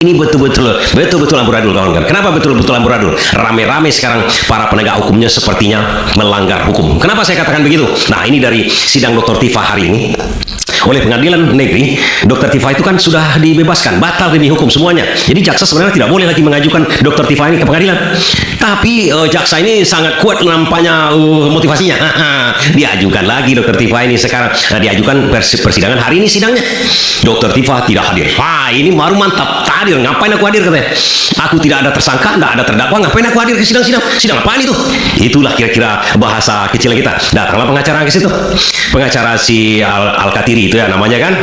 Ini betul-betul amburadul, kawan-kawan. Kenapa betul-betul amburadul? Rame-rame sekarang para penegak hukumnya sepertinya melanggar hukum. Kenapa saya katakan begitu? Nah, ini dari sidang Dr. Tifa hari ini. Oleh pengadilan negeri, Dr. Tifa itu kan sudah dibebaskan, batal demi hukum semuanya. Jadi jaksa sebenarnya tidak boleh lagi mengajukan Dr. Tifa ini ke pengadilan. Tapi jaksa ini sangat kuat nampaknya motivasinya. Diajukan lagi Dr. Tifa ini sekarang. Nah, diajukan persidangan hari ini sidangnya. Dr. Tifa tidak hadir. Wah, ini baru mantap. Tak hadir. Ngapain aku hadir katanya? Aku tidak ada tersangka, tidak ada terdakwa. Ngapain aku hadir ke sidang-sidang? Sidang apaan itu? Itulah kira-kira bahasa kecil kita. Datanglah pengacara ke situ. Pengacara si Al-Katiri itu ya namanya kan.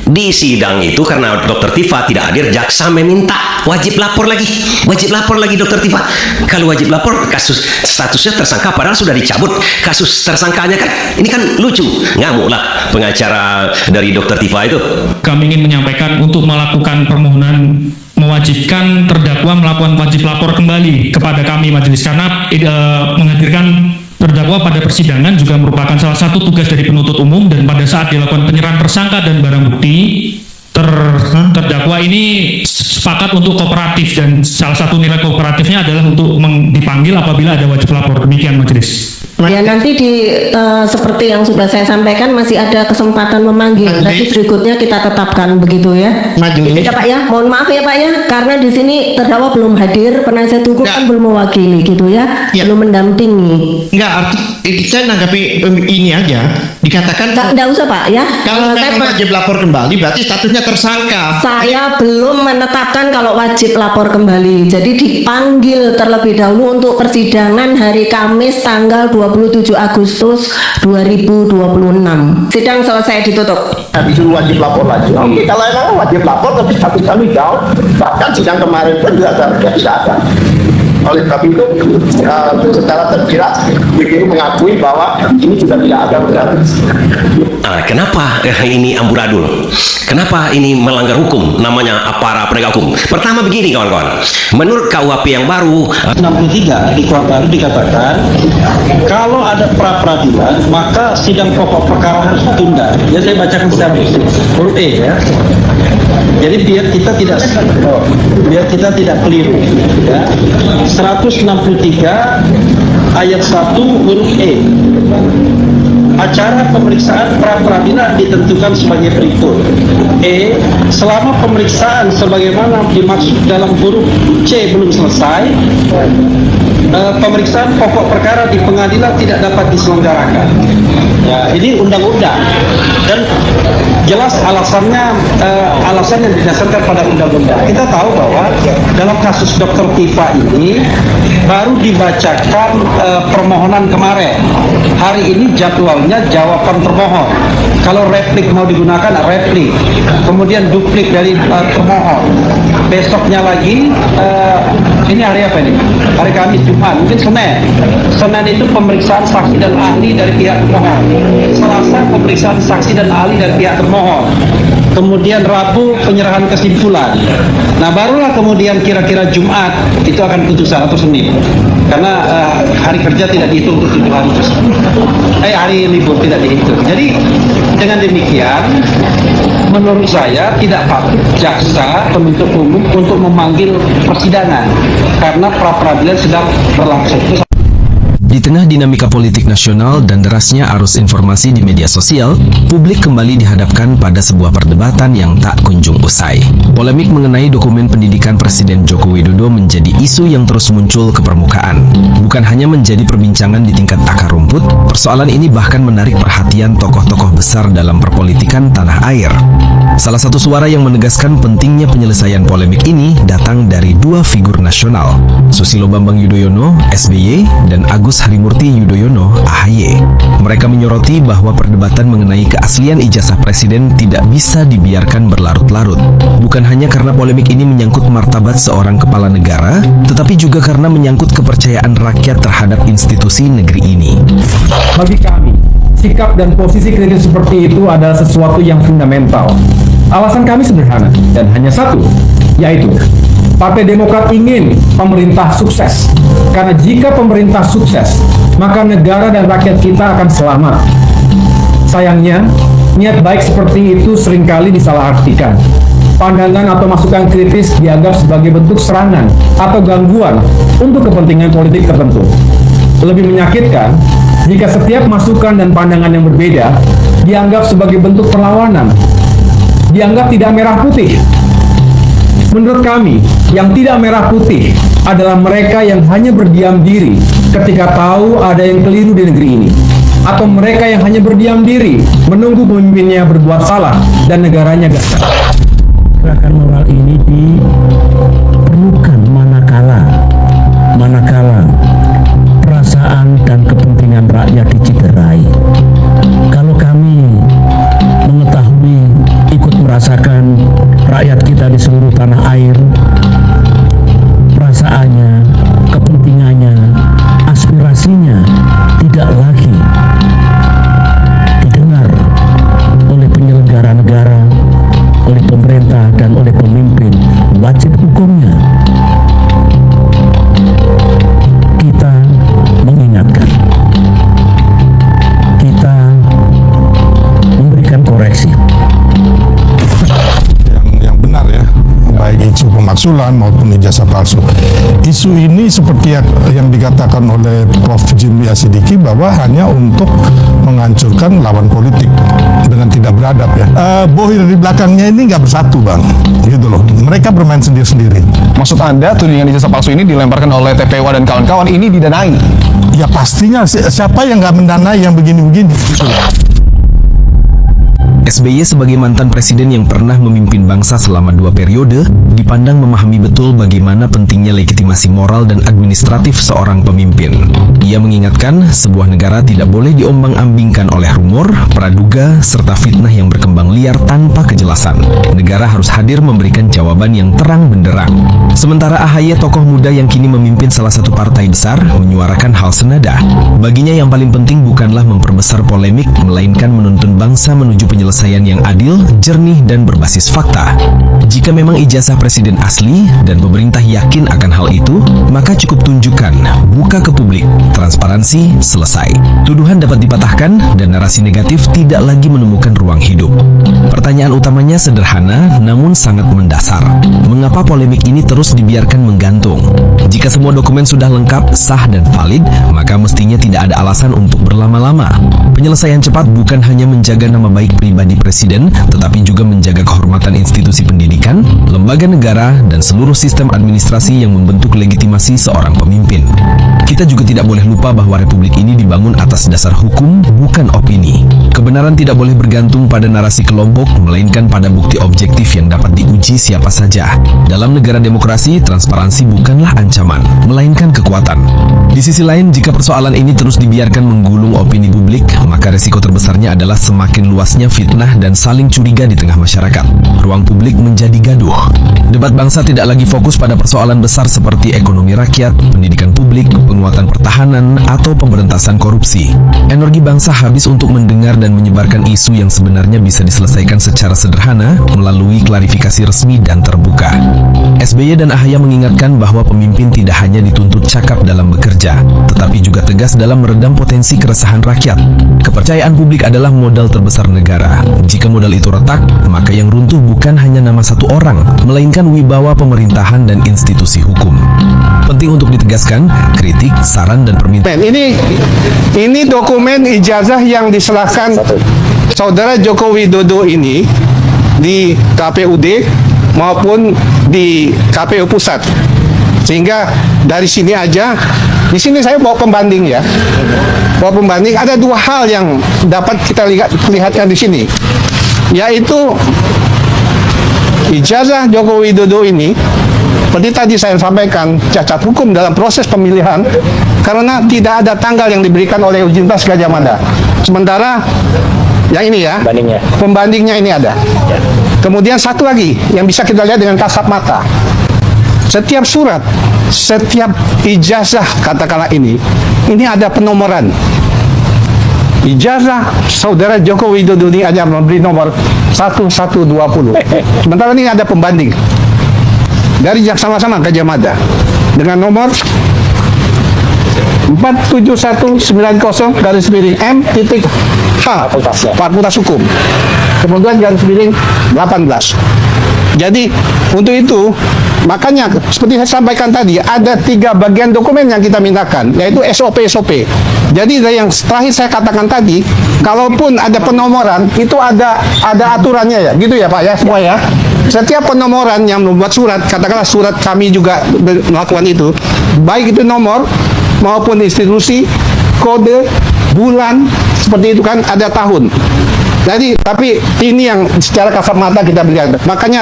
Di sidang itu karena Dr. Tifa tidak hadir, jaksa meminta wajib lapor lagi Dr. Tifa. Kalau wajib lapor, kasus statusnya tersangka padahal sudah dicabut kasus tersangkanya kan. Ini kan lucu, ngamuklah pengacara dari Dr. Tifa itu. Kami ingin menyampaikan untuk melakukan permohonan mewajibkan terdakwa melakukan wajib lapor kembali kepada kami majelis, karena menghadirkan terdakwa pada persidangan juga merupakan salah satu tugas dari penuntut umum, dan pada saat dilakukan penyerahan tersangka dan barang bukti, terdakwa ini sepakat untuk kooperatif, dan salah satu nilai kooperatifnya adalah untuk dipanggil apabila ada wajib lapor. Demikian majelis. Ya, nanti seperti yang sudah saya sampaikan masih ada kesempatan memanggil. Nanti berikutnya kita tetapkan begitu ya. Majelis. Ya Pak ya, mohon maaf ya Pak ya, karena di sini terdakwa belum hadir, penasihat hukum kan belum mewakili gitu ya, belum mendampingi. Enggak, saya nanggapi ini aja. Dikatakan Enggak usah Pak ya. kalau memang wajib lapor kembali berarti statusnya tersangka. Saya belum menetapkan kalau wajib lapor kembali. Jadi dipanggil terlebih dahulu untuk persidangan hari Kamis tanggal 27 Agustus 2026. Sidang selesai, ditutup. Disuruh wajib lapor lagi. Oke, kalau emang wajib lapor tapi status kami jauh. Bahkan sidang kemarin pun juga tidak ada. Oleh sebab itu secara tersirat BGU mengakui bahwa ini sudah tidak ada berarti. Kenapa ini amburadul? Kenapa ini melanggar hukum? Namanya para penegak hukum. Pertama begini kawan-kawan, menurut KUHP yang baru 63 di kuhap baru dikatakan kalau ada pra peradilan maka sidang pokok perkara harus ditunda. Ya, saya bacakan secara huruf E ya. Jadi biar kita tidak keliru ya. 163 ayat 1 huruf E. Acara pemeriksaan pra peradilan ditentukan sebagai berikut. E. Selama pemeriksaan sebagaimana dimaksud dalam huruf C belum selesai, pemeriksaan pokok perkara di pengadilan tidak dapat diselenggarakan. Ya, ini undang-undang dan jelas alasannya alasan yang didasarkan pada undang-undang. Kita tahu bahwa dalam kasus Dr. Tifa ini baru dibacakan permohonan kemarin. Hari ini jadwalnya jawaban termohon. Kalau replik mau digunakan replik, kemudian duplik dari termohon. Besoknya lagi ini hari apa ini? Hari Kamis, Jumat, mungkin Senin. Senin itu pemeriksaan saksi dan ahli dari pihak termohon. Selasa pemeriksaan saksi dan ahli dari pihak termohon. Kemudian Rabu penyerahan kesimpulan. Nah, barulah kemudian kira-kira Jumat itu akan putusan atau Senin. Karena hari kerja tidak dihitung untuk 7 hari tersebut. Hari libur tidak dihitung. Jadi dengan demikian menurut saya tidak patut jaksa penuntut umum untuk memanggil persidangan karena pra peradilan sedang berlangsung. Di tengah dinamika politik nasional dan derasnya arus informasi di media sosial, publik kembali dihadapkan pada sebuah perdebatan yang tak kunjung usai. Polemik mengenai dokumen pendidikan Presiden Joko Widodo menjadi isu yang terus muncul ke permukaan. Bukan hanya menjadi perbincangan di tingkat akar rumput, persoalan ini bahkan menarik perhatian tokoh-tokoh besar dalam perpolitikan tanah air. Salah satu suara yang menegaskan pentingnya penyelesaian polemik ini datang dari dua figur nasional, Susilo Bambang Yudhoyono, SBY, dan Agus Harimurti Yudhoyono, AHY. Mereka menyoroti bahwa perdebatan mengenai keaslian ijazah presiden tidak bisa dibiarkan berlarut-larut. Bukan hanya karena polemik ini menyangkut martabat seorang kepala negara, tetapi juga karena menyangkut kepercayaan rakyat terhadap institusi negeri ini. Bagi kami, sikap dan posisi kritis seperti itu adalah sesuatu yang fundamental. Alasan kami sederhana dan hanya satu, yaitu Partai Demokrat ingin pemerintah sukses. Karena jika pemerintah sukses, maka negara dan rakyat kita akan selamat. Sayangnya, niat baik seperti itu seringkali disalahartikan. pandangan atau masukan kritis dianggap sebagai bentuk serangan atau gangguan untuk kepentingan politik tertentu. Lebih menyakitkan jika setiap masukan dan pandangan yang berbeda dianggap sebagai bentuk perlawanan, dianggap tidak merah putih. Menurut kami, yang tidak merah putih adalah mereka yang hanya berdiam diri ketika tahu ada yang keliru di negeri ini, atau mereka yang hanya berdiam diri menunggu pemimpinnya berbuat salah dan negaranya gagal. Gerakan moral ini diperlukan manakala perasaan dan kepentingan rakyat dicederai. Kalau kami mengetahui, ikut merasakan rakyat kita di seluruh tanah air, perasaannya, kepentingannya, aspirasinya tidak lagi didengar oleh penyelenggara negara, oleh pemerintah dan oleh pemimpin, wajib hukumnya kita mengingatkan, kita memberikan koreksi. Yang benar ya, baik isu pemaksulan maupun ijazah palsu. Isu ini seperti yang dikatakan oleh Prof. Jimli Asidiki bahwa hanya untuk menghancurkan lawan politik dengan tidak beradab ya. Bohir di belakangnya ini nggak bersatu bang, gitu loh. Mereka bermain sendiri-sendiri. Maksud Anda tudingan ijazah palsu ini dilemparkan oleh TPW dan kawan-kawan ini didanai? Ya pastinya siapa yang nggak mendanai yang begini-begini. Gitu loh. SBY sebagai mantan presiden yang pernah memimpin bangsa selama 2 periode, dipandang memahami betul bagaimana pentingnya legitimasi moral dan administratif seorang pemimpin. Ia mengingatkan, sebuah negara tidak boleh diombang-ambingkan oleh rumor, praduga, serta fitnah yang berkembang liar tanpa kejelasan. Negara harus hadir memberikan jawaban yang terang benderang. Sementara AHY, tokoh muda yang kini memimpin salah satu partai besar, menyuarakan hal senada. Baginya yang paling penting bukanlah memperbesar polemik, melainkan menuntun bangsa menuju penyelesaian yang adil, jernih, dan berbasis fakta. Jika memang ijazah presiden asli dan pemerintah yakin akan hal itu, maka cukup tunjukkan, buka ke publik, transparansi, selesai. Tuduhan dapat dipatahkan dan narasi negatif tidak lagi menemukan ruang hidup. Pertanyaan utamanya sederhana namun sangat mendasar. Mengapa polemik ini terus dibiarkan menggantung? Jika semua dokumen sudah lengkap, sah, dan valid, maka mestinya tidak ada alasan untuk berlama-lama. Penyelesaian cepat bukan hanya menjaga nama baik pribadi presiden, tetapi juga menjaga kehormatan institusi pendidikan, lembaga negara, dan seluruh sistem administrasi yang membentuk legitimasi seorang pemimpin. Kita juga tidak boleh lupa bahwa republik ini dibangun atas dasar hukum, bukan opini. Kebenaran tidak boleh bergantung pada narasi kelompok, melainkan pada bukti objektif yang dapat diuji siapa saja. Dalam negara demokrasi, transparansi bukanlah ancaman, melainkan kekuatan. Di sisi lain, jika persoalan ini terus dibiarkan menggulung opini publik, maka resiko terbesarnya adalah semakin luasnya fitnah dan saling curiga di tengah masyarakat. Ruang publik menjadi gaduh. Debat bangsa tidak lagi fokus pada persoalan besar seperti ekonomi rakyat, pendidikan publik, penguatan pertahanan, atau pemberantasan korupsi. Energi bangsa habis untuk mendengar dan menyebarkan isu yang sebenarnya bisa diselesaikan secara sederhana melalui klarifikasi resmi dan terbuka. SBY dan AHY mengingatkan bahwa pemimpin tidak hanya dituntut cakap dalam bekerja, tetapi juga tegas dalam meredam potensi keresahan rakyat. Kepercayaan publik adalah modal terbesar negara. Jika modal itu retak, maka yang runtuh bukan hanya nama satu orang, melainkan wibawa pemerintahan dan institusi hukum. Penting untuk ditegaskan, kritik, saran, dan permintaan. Ini dokumen ijazah yang diserahkan Saudara Joko Widodo ini di KPUD maupun di KPU Pusat. Sehingga dari sini aja, di sini saya bawa pembanding ya. Bawa pembanding, ada 2 hal yang dapat kita lihatkan di sini. Yaitu ijazah Joko Widodo ini, seperti tadi saya sampaikan, cacat hukum dalam proses pemilihan karena tidak ada tanggal yang diberikan oleh Ujintas Gajah Mada. Sementara yang ini ya, pembandingnya ini ada. Kemudian satu lagi yang bisa kita lihat dengan kasat mata. Setiap surat, setiap ijazah katakanlah ini ada penomoran. Ijazah Saudara Joko Widodo ini ada memberi nomor 1120. Sementara ini ada pembanding dari sama-sama Gajah Mada dengan nomor 47190 M.H Fakultas Hukum, kemudian garis miring 18. Jadi untuk itu makanya seperti saya sampaikan tadi ada 3 bagian dokumen yang kita mintakan, yaitu SOP. Jadi dari yang terakhir saya katakan tadi, kalaupun ada penomoran itu ada aturannya ya, gitu ya Pak ya semua ya. Setiap penomoran yang membuat surat, katakanlah surat kami juga melakukan itu, baik itu nomor maupun institusi, kode, bulan, seperti itu kan ada tahun. Jadi, tapi ini yang secara kasat mata kita lihat. Makanya,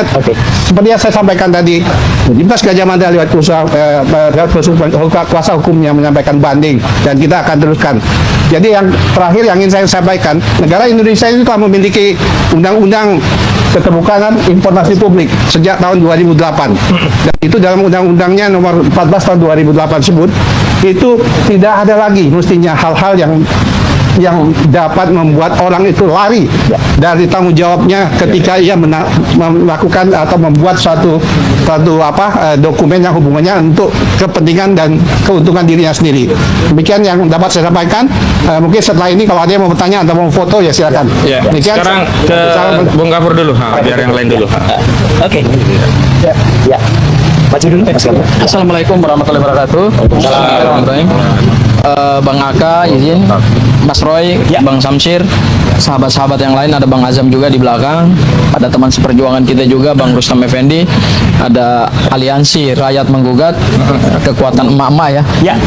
seperti yang saya sampaikan tadi, Universitas Gadjah Mada lewat kuasa hukumnya menyampaikan banding, dan kita akan teruskan. Jadi yang terakhir yang ingin saya sampaikan, negara Indonesia itu telah memiliki undang-undang keterbukaan informasi publik sejak tahun 2008. Dan itu dalam undang-undangnya nomor 14 tahun 2008 tersebut, itu tidak ada lagi mestinya hal-hal yang dapat membuat orang itu lari dari tanggung jawabnya ketika ia melakukan atau membuat suatu dokumen yang hubungannya untuk kepentingan dan keuntungan dirinya sendiri. Demikian yang dapat saya sampaikan. Mungkin setelah ini kalau ada yang mau bertanya atau mau foto ya silakan. Ya. Demikian, Sekarang ke Bung Gafur dulu, biar yang lain dulu. Oke. Ya. Maju dulu. Assalamualaikum warahmatullahi wabarakatuh. Assalamualaikum. Bang Aka izin, Mas Roy, Bang Samsir, sahabat-sahabat yang lain, ada Bang Azam juga di belakang, ada teman seperjuangan kita juga Bang Rustam Effendi, ada aliansi rakyat menggugat, kekuatan emak-emak ya.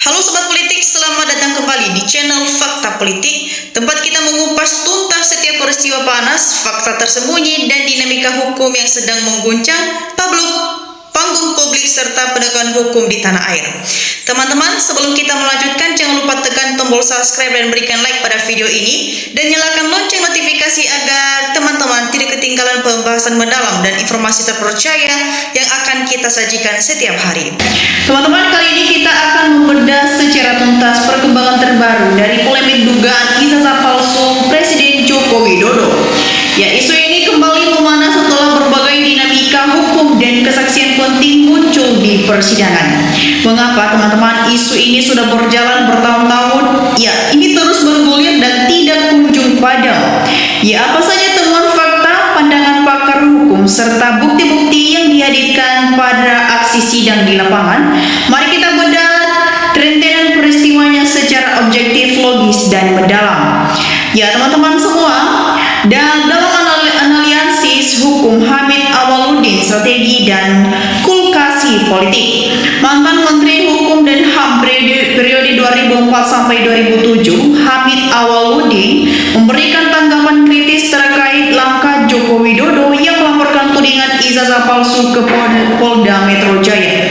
Halo Sobat Politik, selamat datang kembali di channel Fakta Politik, tempat kita mengupas tuntas setiap peristiwa panas, fakta tersembunyi, dan dinamika hukum yang sedang mengguncang panggung publik serta penegakan hukum di tanah air. Teman-teman, sebelum kita melanjutkan, jangan lupa tekan tombol subscribe dan berikan like pada video ini, dan nyalakan lonceng notifikasi agar teman-teman tidak ketinggalan pembahasan mendalam dan informasi terpercaya yang akan kita sajikan setiap hari. Teman-teman, kali ini kita akan membedah secara tuntas perkembangan terbaru dari polemik dugaan ijazah palsu Presiden Joko Widodo. Ya, isu ini kembali memanas setelah berbagai dinamika hukum dan kesaksian penting muncul di persidangan. Mengapa teman-teman isu ini sudah berjalan bertahun-tahun? Ya, ini terus bergulir dan tidak kunjung padam. Ya, apa saja temuan fakta, pandangan pakar hukum, serta bukti-bukti yang dihadirkan pada aksi sidang di lapangan? Mari kita bedah rentetan peristiwanya secara objektif, logis, dan mendalam. Ya teman-teman semua, dan dalam analisis hukum Hamid Awaludin, strategi dan kulkasi politik, mantan Menteri Hukum dan HAM periode 2004 sampai 2007, Hamid Awaludin memberikan tanggapan kritis terkait langkah Joko Widodo yang melaporkan tudingan ijazah palsu ke Polda Metro Jaya.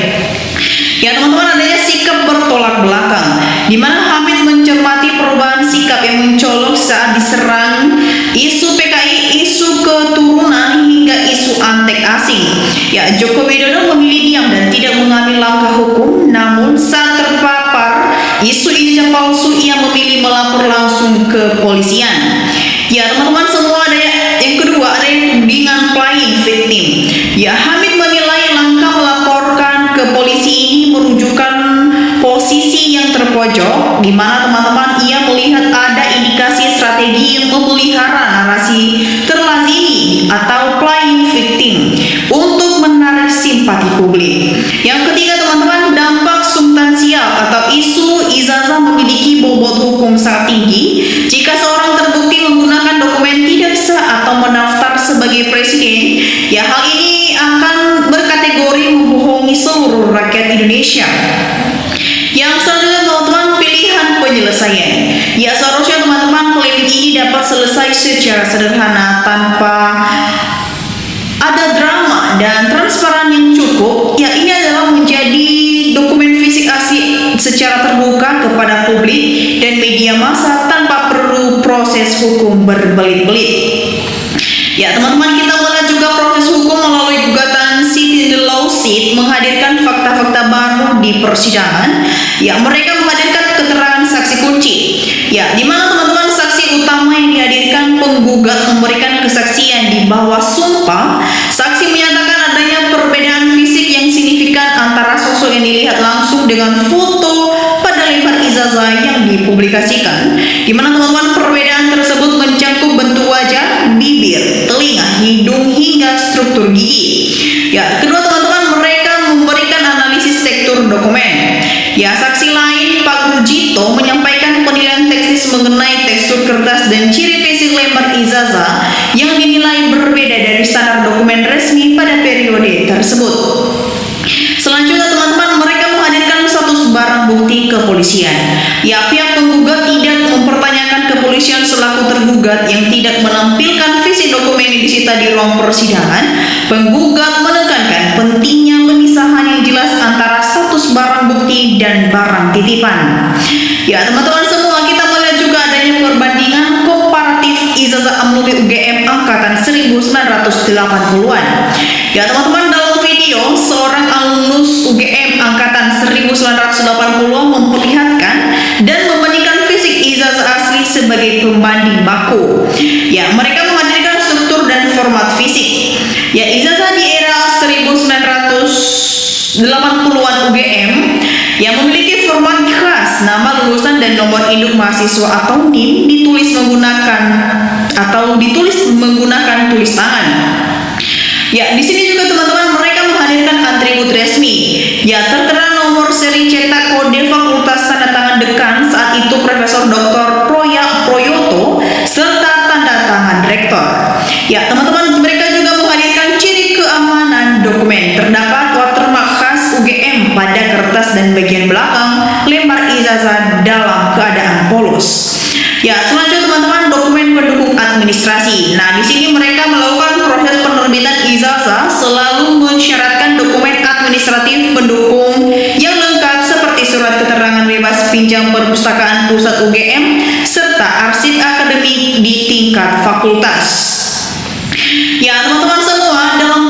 Ya teman-teman, adanya sikap bertolak belakang, di mana Hamid mencermati perubahan sikap yang mencolok saat diserang isu PKI, isu keturunan, hingga isu antek asing. Ya, Joko Widodo memilih diam dan tidak mengambil langkah hukum, namun saat terpapar isu ijazah palsu, ia memilih melapor langsung ke polisian. Ya teman-teman semua, ada yang kedua, ada yang tudingan playing victim. Ya, Hamid menilai langkah melaporkan ke polisi ini menunjukkan posisi yang terpojok, di mana teman-teman ia melihat ada indikasi strategi yang memelihara narasi terlazimi atau playing victim untuk menarik simpati publik. Yang ketiga teman-teman, dampak substansial atau isu ijazah memiliki bobot hukum sangat tinggi jika seorang terbukti menggunakan dokumen tidak sah atau mendaftar sebagai presiden. Ya, hal ini akan berkategori membohongi seluruh rakyat Indonesia. Yang selanjutnya teman-teman, pilihan penyelesaian. Ya, seharusnya teman-teman polemik ini dapat selesai secara sederhana tanpa ada drama dan transparan yang cukup. Ya, ini adalah menjadi dokumen fisik asli secara terbuka kepada publik dan media massa tanpa perlu proses hukum berbelit-belit. Ya teman-teman, kita mulai juga proses hukum melalui gugatan Sit in the Lawsuit menghadirkan fakta-fakta baru di persidangan. Ya, mereka menghadirkan keterangan saksi kunci. Ya, di mana teman-teman saksi utama yang dihadirkan penggugat memberikan kesaksian di bawah sumpah. Saksi menyatakan adanya perbedaan fisik yang signifikan antara sosok yang dilihat langsung dengan foto pada lembar ijazah yang dipublikasikan. Di mana teman-teman perbedaan tersebut mencakup bentuk wajah, bibir, telinga, hidung, hingga struktur dokumen. Ya, saksi lain Pak Rujito menyampaikan penilaian teknis mengenai tekstur kertas dan ciri fisik lembar ijazah yang dinilai berbeda dari standar dokumen resmi pada periode tersebut. Selanjutnya teman-teman, mereka menghadirkan status barang bukti kepolisian. Ya, pihak penggugat tidak mempertanyakan kepolisian selaku tergugat yang tidak menampilkan fisik dokumen yang disita di ruang persidangan. Penggugat menekankan pentingnya pemisahan yang jelas antara status barang bukti dan barang titipan. Ya teman-teman semua, kita melihat juga adanya perbandingan komparatif ijazah alumni UGM angkatan 1980-an. Ya teman-teman, dalam video seorang alumnus UGM angkatan 1980 memperlihatkan dan membandingkan fisik ijazah asli sebagai pembanding baku. Ya, mereka menghadirkan struktur dan format fisik. Ya, ijazah di era 1980-an UGM yang memiliki format khas, nama lulusan dan nomor induk mahasiswa atau NIM ditulis menggunakan tulis tangan. Ya, di sini juga teman-teman mereka menghadirkan atribut resmi. Ya, tertera nomor seri cetak kode fakultas tanda tangan dekan saat itu Profesor Dr. Proyoto serta tanda tangan rektor. Ya, teman-teman mereka juga menghadirkan ciri keamanan dokumen. Terdapat watermark khas UGM pada kertas dan bagian belakang lembar ijazah dalam keadaan polos. Ya, selanjutnya teman-teman, dokumen pendukung administrasi. Nah, di sini mereka melakukan proses penerbitan ijazah selalu mensyaratkan dokumen administratif pendukung yang lengkap seperti surat keterangan bebas pinjam perpustakaan pusat UGM serta arsip akademik di tingkat fakultas. Ya, teman-teman semua, dalam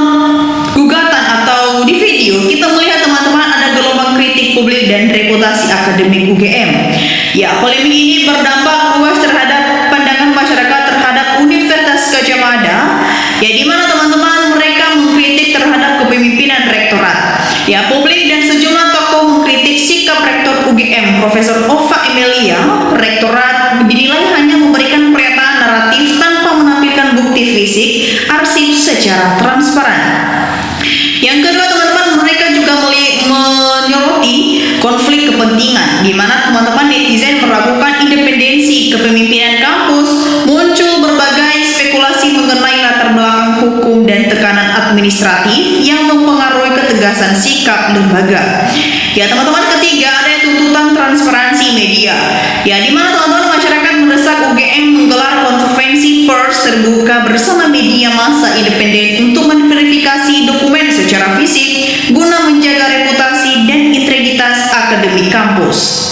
gugatan atau di video kita melihat teman-teman ada gelombang kritik publik dan reputasi akademik UGM. Ya, polemik ini berdampak luas terhadap pandangan masyarakat terhadap Universitas Gadjah Mada, ya di mana teman-teman mereka mengkritik terhadap kepemimpinan rektorat. Ya, publik dan sejumlah tokoh mengkritik sikap rektor UGM Profesor Ova Emilia. Rektorat dinilai hanya memberikan pernyataan naratif tanpa menampilkan bukti fisik arsip secara transparan. Yang kedua teman-teman, mereka juga menyoroti konflik kepentingan, di mana teman-teman netizen meragukan independensi kepemimpinan kampus. Muncul berbagai spekulasi mengenai latar belakang hukum dan tekanan administratif yang mempengaruhi ketegasan sikap lembaga. Ya teman-teman, ketiga ada tuntutan transparansi media. Ya, di mana teman-teman masyarakat mendesak UGM menggelar konferensi pers terbuka bersama media massa independen untuk memverifikasi dokumen secara fisik guna menjaga reputasi dan integritas akademik kampus.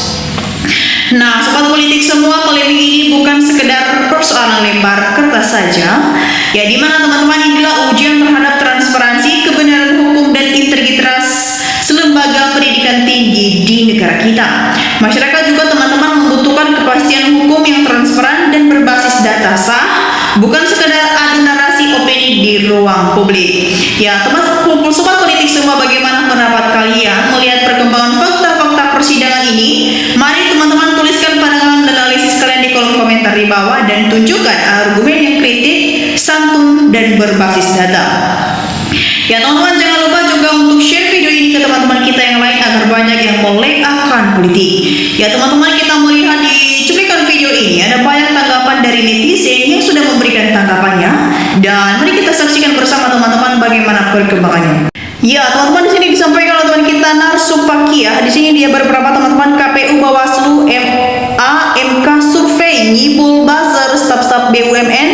Nah, sobat politik semua, polemik ini bukan sekedar persoalan lembar kertas saja. Ya, di mana teman-teman inilah ujian terhadap transparansi, kebenaran hukum dan integritas selembaga pendidikan tinggi di negara kita. Masyarakat juga teman-teman membutuhkan kepastian hukum yang transparan dan berbasis data sah, bukan sekedar adu narasi opini di ruang publik. Ya, teman-teman sobat politik semua, bagaimana pendapat kalian melihat perkembangan fakta-fakta persidangan ini? Mari teman-teman tuliskan pandangan dan analisis kalian di kolom komentar di bawah dan tunjukkan argumen yang kritik, santun dan berbasis data. Ya teman-teman, jangan lupa juga untuk share video ini ke teman-teman kita yang lain agar banyak yang melek akan politik. Ya teman-teman, kita melihat di cuplikan video ini ada banyak tanggapan dari netizen yang sudah memberikan tanggapannya, dan mari kita saksikan bersama teman-teman bagaimana perkembangannya. Ya teman-teman, di sini disampaikan oleh teman kita Narsupakia. Di sini dia berberapa teman-teman, KPU, Bawaslu, MK survei, nyibul buzzer, staf-staf BUMN,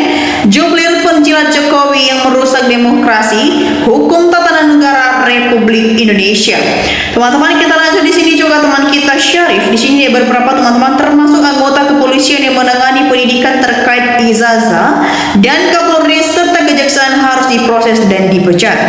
jublir penjilat Jokowi yang merusak demokrasi, hukum tatanan negara Republik Indonesia. Teman-teman, kita lanjut di sini juga teman kita Syarif. Di sini dia berberapa teman-teman, termasuk anggota kepolisian yang menangani pendidikan terkait ijazah dan Kapolri serta kejaksaan harus diproses dan dipecat.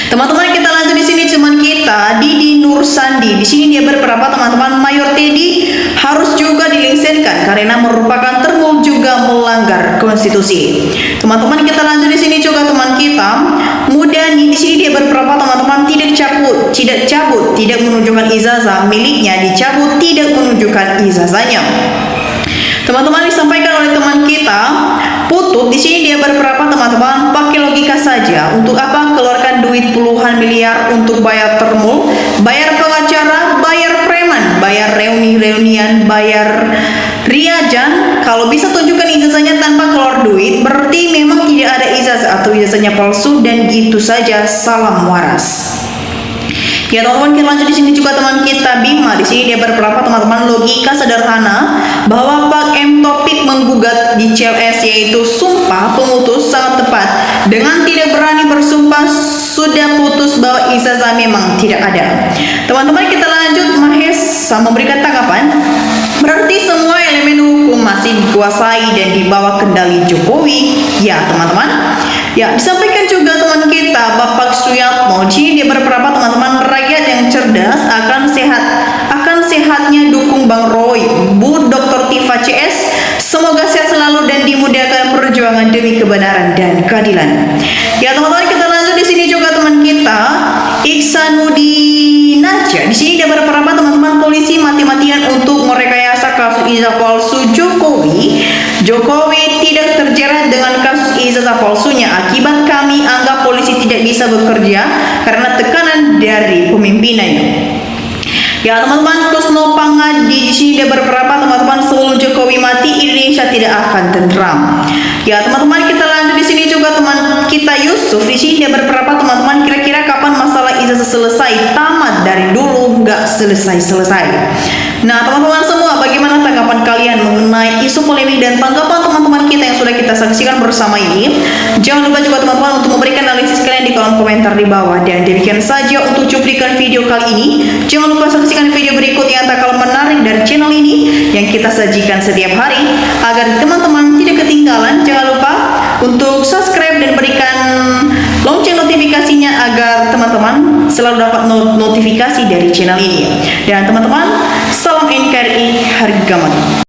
Teman-teman, kita lanjut di sini teman kita Didi Nur Sandi. Di sini dia berberapa teman-teman, Mayor Teddy harus juga dilengserkan karena merupakan termul juga melanggar konstitusi. Teman-teman, kita lanjut di sini juga teman kita Mudani. Di sini dia berberapa teman-teman, tidak cabut, tidak menunjukkan ijazah miliknya, dicabut, tidak menunjukkan ijazahnya. Teman-teman, disampaikan oleh teman kita Putut di sini dia berpendapat teman-teman, pakai logika saja. Untuk apa keluarkan duit puluhan miliar untuk bayar termul, bayar pengacara, bayar preman, bayar reuni-reunian, bayar riajan? Kalau bisa tunjukkan ijazahnya tanpa keluar duit, berarti memang tidak ada ijazah atau ijazahnya palsu dan gitu saja, salam waras. Ya teman-teman, kita lanjut di sini juga teman kita Bima. Di sini dia berpendapat teman-teman, logika sederhana bahwa Pak M Taufik menggugat di CLS yaitu sumpah pemutus sangat tepat. Dengan tidak berani bersumpah sudah putus bahwa ijazah memang tidak ada. Teman-teman, kita lanjut. Mahes memberikan tanggapan. Berarti semua elemen hukum masih dikuasai dan di bawah kendali Jokowi. Ya teman-teman. Ya, disampaikan juga teman kita Bapak Suyatmo. Dia berpendapat teman-teman, rakyat yang cerdas akan sehatnya dukung Bang Roy, Bu Dr. Tifa CS. Semoga sehat selalu dan dimudahkan perjuangan demi kebenaran dan keadilan. Ya teman-teman, kita lanjut di sini juga teman kita Iksanudinaja. Di sini dia berpendapat teman-teman, polisi mati-matian untuk merekayasa kasus ijazah palsu Jokowi. Jokowi tidak terjerat dengan kasus ijazah palsunya. Akibat kami anggap polisi tidak bisa bekerja karena tekanan dari pemimpinannya. Ya teman-teman, Kusno Pangadi di sini dia berpendapat teman-teman, sebelum Jokowi mati Indonesia tidak akan tentram. Ya teman-teman, kita lanjut di sini juga teman kita Yusuf. Di sini dia berpendapat teman-teman, kira-kira kapan masalah ijazah selesai? Tamat dari dulu, nggak selesai-selesai. Nah teman-teman semua, bagaimana tanggapan kalian mengenai isu polemik dan tanggapan teman-teman kita yang sudah kita saksikan bersama ini? Jangan lupa juga teman-teman untuk memberikan analisis kalian di kolom komentar di bawah. Dan demikian saja untuk cuplikan video kali ini. Jangan lupa saksikan video berikut yang tak kalah menarik dari channel ini yang kita sajikan setiap hari. Agar teman-teman tidak ketinggalan, jangan lupa untuk subscribe dan berikan lonceng notifikasinya agar teman-teman selalu dapat notifikasi dari channel ini. Dan teman-teman, salam NKRI, harga mati.